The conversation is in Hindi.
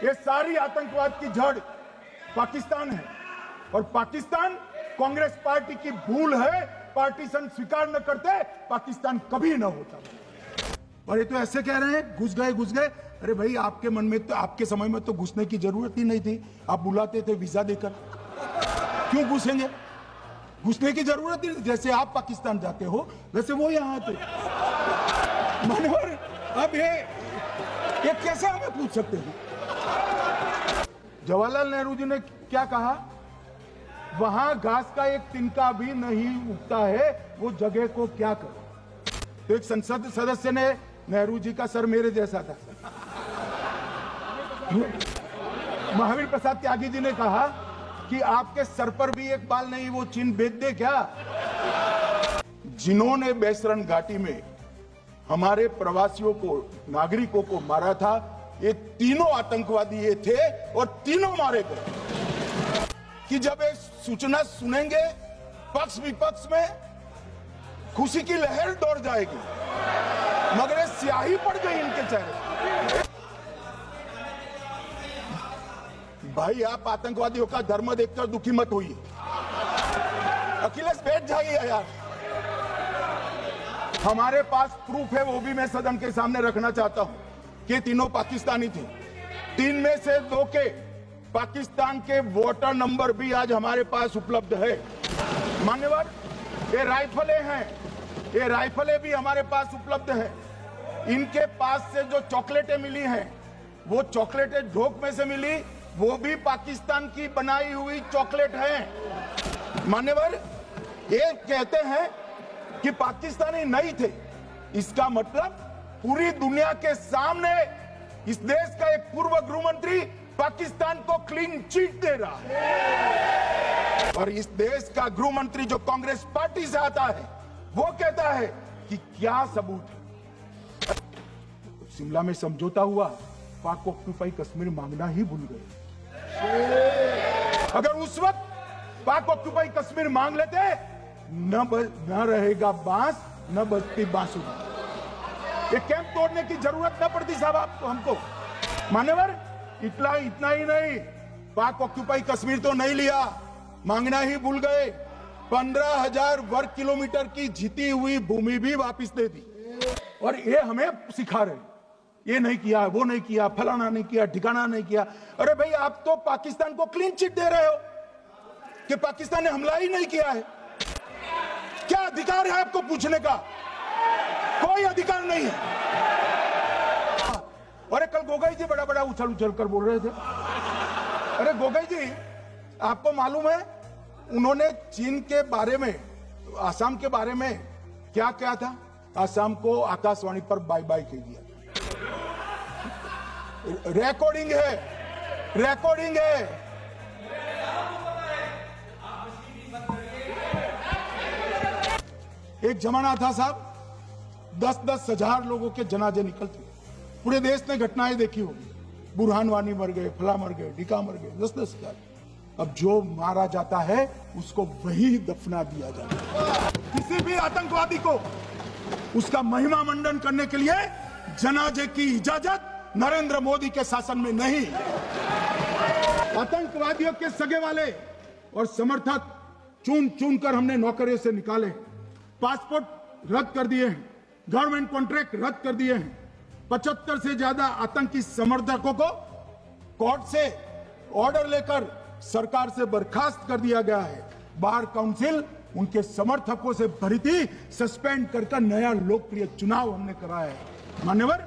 ये सारी आतंकवाद की जड़ पाकिस्तान है और पाकिस्तान कांग्रेस पार्टी की भूल है। पार्टीशन स्वीकार न करते पाकिस्तान कभी न होता। और ये तो ऐसे कह रहे हैं घुस गए। अरे भाई, आपके मन में तो, आपके समय में तो घुसने की जरूरत ही नहीं थी। आप बुलाते थे वीजा देकर, क्यों घुसेंगे? घुसने की जरूरत ही, जैसे आप पाकिस्तान जाते हो वैसे वो यहाँ आते। मानवर, अब ये कैसे हमें पूछ सकते हैं? जवाहरलाल नेहरू जी ने क्या कहा? वहां घास का एक तिनका भी नहीं उगता है, वो जगह को क्या करे। तो एक संसद सदस्य ने, नेहरू जी का सर मेरे जैसा था, महावीर प्रसाद त्यागी जी ने कहा कि आपके सर पर भी एक बाल नहीं, वो चिन्ह बेच दे क्या? जिन्होंने बैसरन घाटी में हमारे प्रवासियों को, नागरिकों को मारा था, ये तीनों आतंकवादी ये थे और तीनों मारे गए। कि जब ये सूचना सुनेंगे पक्ष विपक्ष में खुशी की लहर दौड़ जाएगी, मगर ये स्याही पड़ गई इनके चेहरे। भाई, आप आतंकवादियों का धर्म देखकर दुखी मत होइए। अखिलेश, बैठ जाइए यार। हमारे पास प्रूफ है, वो भी मैं सदन के सामने रखना चाहता हूं कि तीनों पाकिस्तानी थे। 3 में से 2 के पाकिस्तान के वोटर नंबर भी आज हमारे पास उपलब्ध है। मान्यवर, ये राइफलें हैं, ये राइफलें भी हमारे पास उपलब्ध है। इनके पास से जो चॉकलेटें मिली हैं, वो चॉकलेटें ढोक में से मिली, वो भी पाकिस्तान की बनाई हुई चॉकलेट है। मान्यवर, ये कहते हैं कि पाकिस्तानी नहीं थे, इसका मतलब पूरी दुनिया के सामने इस देश का एक पूर्व गृह मंत्री पाकिस्तान को क्लीन चिट दे रहा है। और इस देश का गृह मंत्री जो कांग्रेस पार्टी से आता है, वो कहता है कि क्या सबूत है। शिमला में समझौता हुआ, पाक ऑक्यूपाई कश्मीर मांगना ही भूल गए। अगर उस वक्त पाक ऑक्यूपाई कश्मीर मांग लेते, न रहेगा बांस, न बजती बांसुरी। ये कैंप तोड़ने की जरूरत न पड़ती साहब आपको, हमको। मान्यवर, इतना ही नहीं, पाक ऑक्यूपाई कश्मीर तो नहीं लिया, मांगना ही भूल गए। 15,000 वर्ग किलोमीटर की जीती हुई भूमि भी वापस दे दी। और ये हमें सिखा रहे, ये नहीं किया, वो नहीं किया, फलाना नहीं किया, ठिकाना नहीं किया। अरे भाई, आप तो पाकिस्तान को क्लीन चिट दे रहे हो कि पाकिस्तान ने हमला ही नहीं किया है। क्या अधिकार है आपको पूछने का? कोई अधिकार नहीं है। अरे कल गोगोई जी बड़ा उछल कर बोल रहे थे। अरे गोगोई जी, आपको मालूम है उन्होंने चीन के बारे में, आसाम के बारे में क्या क्या था? आसाम को आकाशवाणी पर बाय बाय कह दिया। रिकॉर्डिंग है। एक जमाना था साहब, 10-10 हजार लोगों के जनाजे निकलते। पूरे देश ने घटनाएं देखी होगी, बुरहान वानी मर गए, फला मर गए, ढिका मर गए, 10-10 हजार। अब जो मारा जाता है उसको वही दफना दिया जाता है। किसी भी आतंकवादी को उसका महिमा मंडन करने के लिए जनाजे की इजाजत नरेंद्र मोदी के शासन में नहीं। आतंकवादियों के सगे वाले और समर्थक चुन कर हमने नौकरियों से निकाले, पासपोर्ट रद्द कर दिए हैं, गवर्नमेंट कॉन्ट्रैक्ट रद्द कर दिए हैं। 75 से ज्यादा आतंकी समर्थकों को कोर्ट से ऑर्डर लेकर सरकार से बर्खास्त कर दिया गया है। बार काउंसिल उनके समर्थकों से भरी थी, सस्पेंड कर नया लोकप्रिय चुनाव हमने कराया है। मान्यवर,